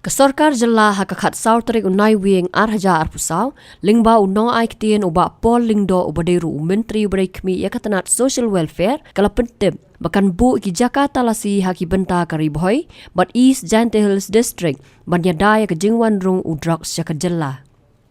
Kesorkar jela hakakat saur terik unai wing arhaja arpusau, lingba unong aiktien uba pol lingdo ubaderu menteri ubadekmi yakatanat social welfare kala pentem. Bahkan bu ki Jaka Talasi haki benta kari Bhoi, but East Jaiñtia Hills District banyadaya ke jingwan rung udrugs jaka jela.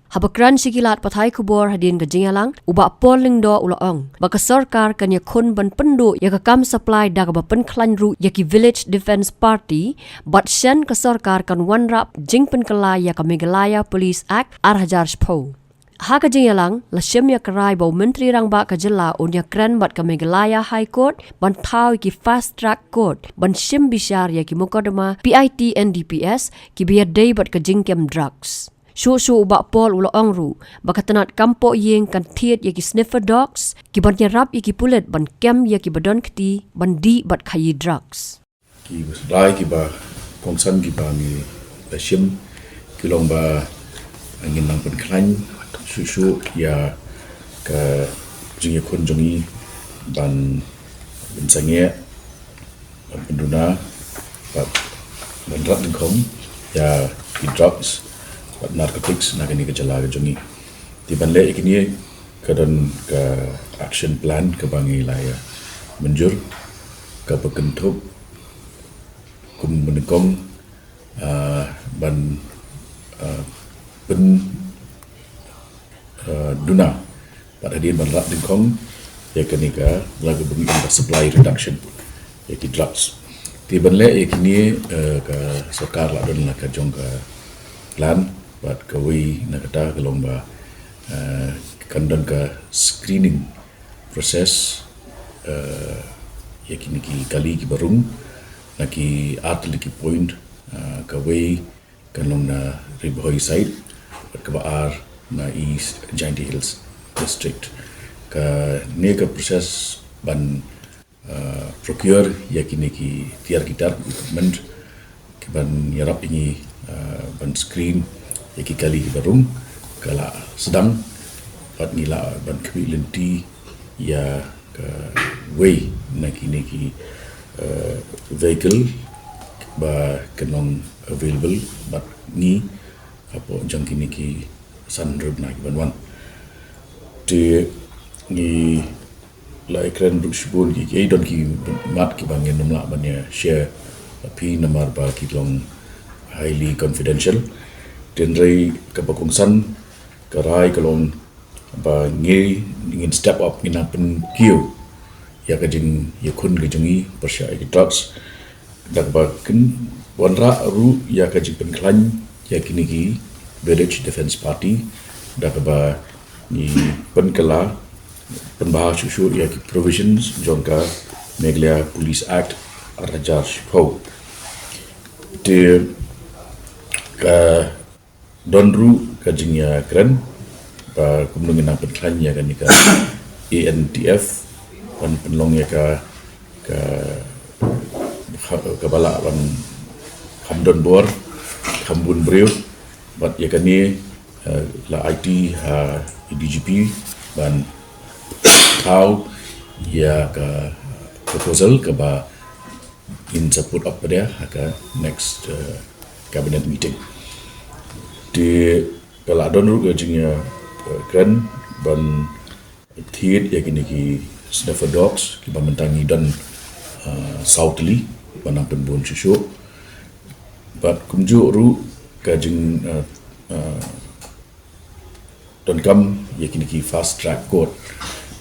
Habakran sikilat pathai kubor hadin ke jingalang uba pol lingdo ulaong. Baka sorkar kanya kun ban pendu yaka kam supply daga ba Pynkhlaiñ ru yaki Village Defence Party, but shen ke sorkar kan wanrap jing Pynkhlaiñ yaka Meghalaya Police Act arhajar shpo. Haka jingalang la shem ya karai bau menteri rang ba ka jela unya kren bat ka Meghalaya High Court ban thau ki fast track court ban shem bishar yaki mukadama PIT NDPS ki biar day bat ka jingkem drugs. Shu uba pol ula ongru bakatanat kampo yeng kan Thied yaki Sniffer dogs ki ban nyarap yaki pulet ban kem yaki badon keti ban di bat khayi drugs ki dai ki ba kongsan ki ba mi shim ki long ba angin lang Pynkhlaiñ shu ya ka jing yakun jongi ban sange ban penduna ban rat dingkong ya ki drugs narcotics nagani ke jala ke jongi di banle ikini kadon ke action plan ke bangi laya menjur ke pekentup kum menekong ban pen duna pada dia ban rat dingkong ya kini ke lagu bungi supply reduction ya ki drugs di banle ikini ke sokar la don la ke jong ke plan buat kawi nak kata kalau ba kandan ka screening proses yakini ki kali ki barung naki atli ki point kawi kanong na Bhoi side buat kabar na East Jaiñtia Hills District ka neka proses ban procure yakini ki tiar gitar equipment ki ban yarap ini ban screen yaki kali barung kala sedang pat nila ban kemilenti ya ke way naki vehicle ba kenong available but ni apa jangki niki sunroad na ban wan te ni la ekran duk shbul ki don ki mat ki bangen nomla banya share pi nomor ba ki long highly confidential tenrai kabakungsan karai kalong ba ngi ingin step up ina pen kiu ya kajing yakun kajungi persya ki drugs dak ba ken wanra ru ya kajing Pynkhlaiñ ya kini ki Village Defence Party dak ba ni penkala penbahas susu ya ki provisions jongka Meghalaya Police Act arhajar shpo te ka donru kajingnya keren ba kumnungin ang Pynkhlaiñ ya kan ka ANTF pan penlong ya ka bala ban hamdon bor hambun breu bat ya kan ni la IT ha DGP ban tau ya ka proposal ka ba in support up pada haka next cabinet meeting di kala donru gajingnya kan ban Thied ya kini ki Sniffer dogs ki mentangi dan southly banang penbun susu bat kumju ru gajing don kam ya kini ki fast track court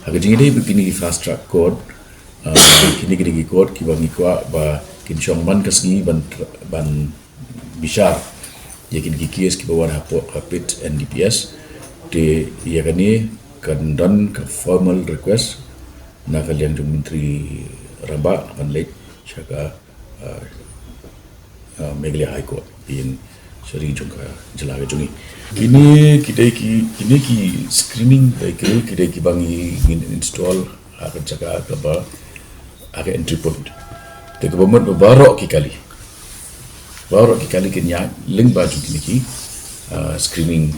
gajing ini kini ki fast track court kini ki court ki bangi kwa ba kinsyong man kasgi ban bishar yakin ki kies ki bawan hapit NDPS de yakani kan dan ke formal request na kalian jung menteri ramba ban lek Jaka Meghalaya High Court in seri jung ka jela ke jungi ini ki screening vehicle kita ki bangi install akan Jaka ke ba ada entry point de government barok ki kali kenya link baju kini screening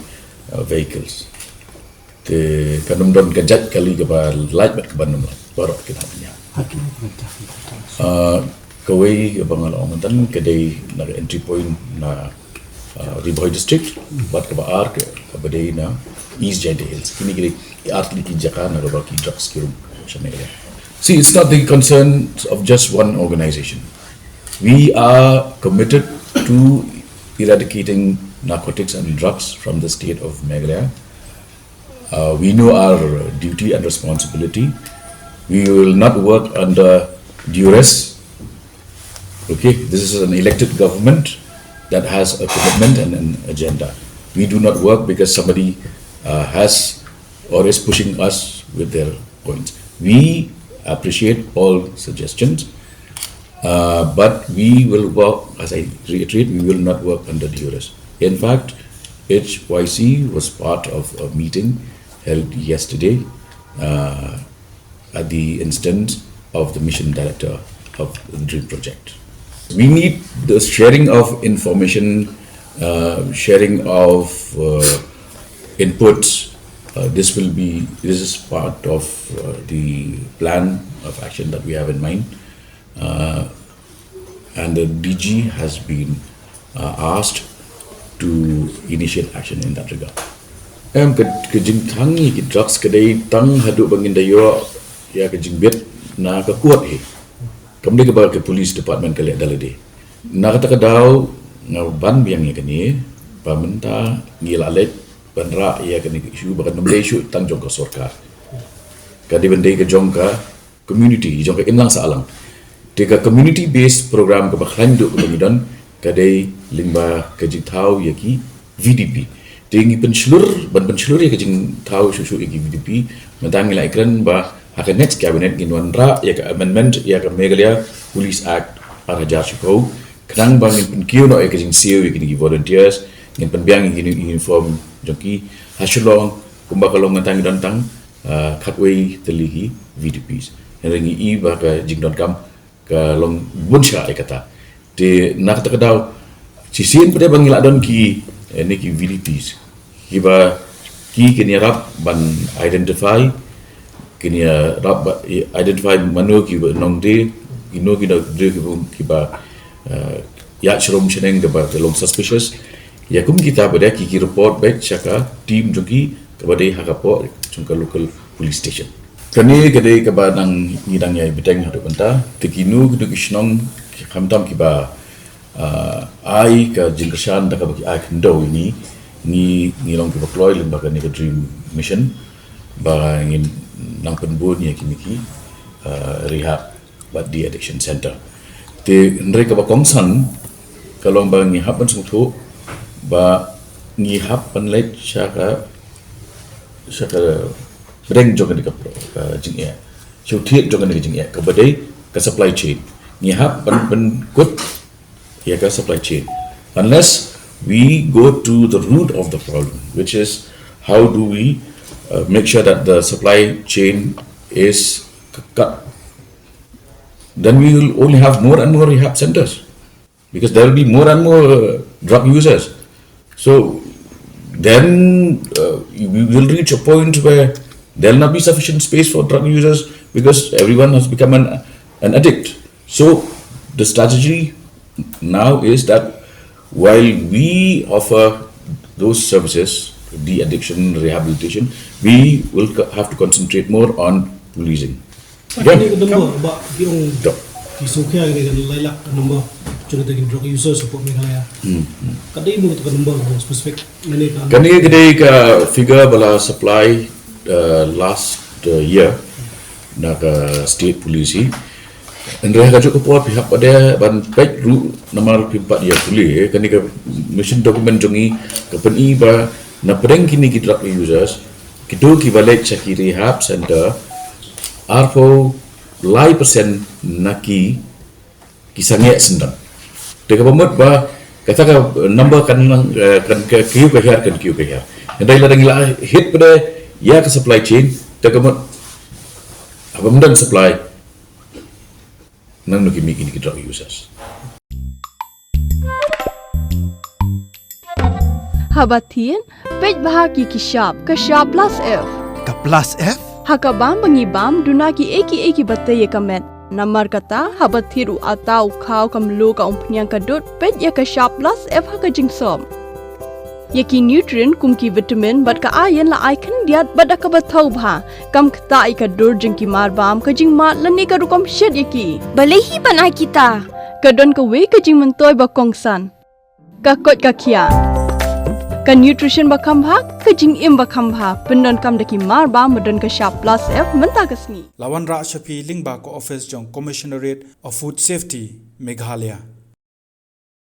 vehicles te kanum don kajat kali ke ba light bat ke banum barok kita punya kawai ke bangal ongan tan kedai na entry point na Bhoi district, but kaba ar kabade na East Jaiñtia Hills. Kini kiri artli ki Jaka na roba ki drugs ki room Meghalaya. See, it's not the concern of just one organization. We are committed to eradicating narcotics and drugs from the state of Meghalaya. We know our duty and responsibility. We will not work under duress. Okay, this is an elected government that has a commitment and an agenda. We do not work because somebody has or is pushing us with their points. We appreciate all suggestions, but we will work, as I reiterate, we will not work under duress. In fact, HYC was part of a meeting held yesterday at the instance of the mission director of the Dream Project. We need the sharing of information, sharing of inputs. This is part of the plan of action that we have in mind. And the DG has been asked to initiate action in that regard. Kejing tangi ki drugs kedai tang hadu bangin dayo ya kejing bet na ka kuat he. Kamde ke ba ke police department kale dalade. Na kata kadau na ban biang ya kani pamenta ngilalet banra ya kani isu bakan namle isu tang jong ka sarkar. Kadi bendai ke jong ka community jong ka inlang sa alang. Tiga community based program ke Pynkhlaiñ du kemudian kadai lingba kejing tau ya ki VDP. Tinggi pencelur ya kejing tau susu ki VDP mentang nilai ikran ba akan next cabinet ginwan ra ya ke amendment ya ke Meghalaya Police Act Atiar Shukau kenang bangin penkiu no ya kejing siu ya kini volunteers ngin penbiang gini uniform joki hasilong kumbakalong mentang dantang katway teligi VDPs yang i ba ke jingdon kam ke long bunsha ya kata de nak takadau sisin pada bangila don ki ni ki VDPs kiba ki kini rap ban identify kini rap identify manu ki nong de ino ki de ki ba ya shrom sheneng de ba long suspicious ya kum kita pada ki report back Jaka team joki kepada hakapo jongka local police station kani kedai ke ba nang ngidang ya beteng hadu penta tekinu kudu kisnong kamtam ki ba ai ka jingkesan da ka bagi ai kendo ini ni long ki deploy lembaga ni ke Dream Mission ba ngin nang penbun ya kimiki rehab ba di addiction center te mereka ba kongsan kalau ba ngi hapan sungtu ba ngi hapan let Jaka breng jogan di ka Jaiñtia so Thied jogan di Jaiñtia ka badai ka supply chain ngi hapan kut ya ka supply chain unless we go to the root of the problem, which is how do we make sure that the supply chain is cut. Then we will only have more and more rehab centers because there will be more and more drug users. So then we will reach a point where there will not be sufficient space for drug users because everyone has become an addict. So the strategy now is that while we offer those services, the addiction rehabilitation, we will have to concentrate more on policing. Kani number ba yung kisukya ni lailak number jud tagin drug users sa Meghalaya. Kadai mo to number specific mani ka. Kani kadai ka figure bala supply last year na ka state police Andrea kajuk kepuat pihak pada ban baik ru nomor pimpat dia boleh kani ke mission dokumen jongi ke peni ba na pedeng kini ki drug users kido ki balik caki rehab center arfo lai persen naki kisangnya sendang deka pemut ba kata ka number kan ke kiu ke hiar andai ladang ila hit pada ya ke supply chain deka pemut apa mendang supply nang nuki miki drug users. Habatin, pej bahagi ki shop plus F. Ka plus F? Hakabam bangibam dunaki eki bataye kamet. Namar kata habathiru atau kau kamlu ka umpnyang kadut pej ya ka shop plus F haka jingsom. Yaki nutrient kum ki vitamin bat ka iron la ai khan diat bat ka ba thau bha kam khta ai ka dur jing ki mar bam ka jing ma lan ni ka rukom shed yaki Balehi banai kita. ka don ka we ka jing man toy ba kong san ka kot ka khia ka nutrition ba kham bha ka jing im ba kham bha pendon kam daki mar ba madon ka sharp plus f manta kasni Lawan Ra Shafi Lingba ko office jong Commissionerate of Food Safety Meghalaya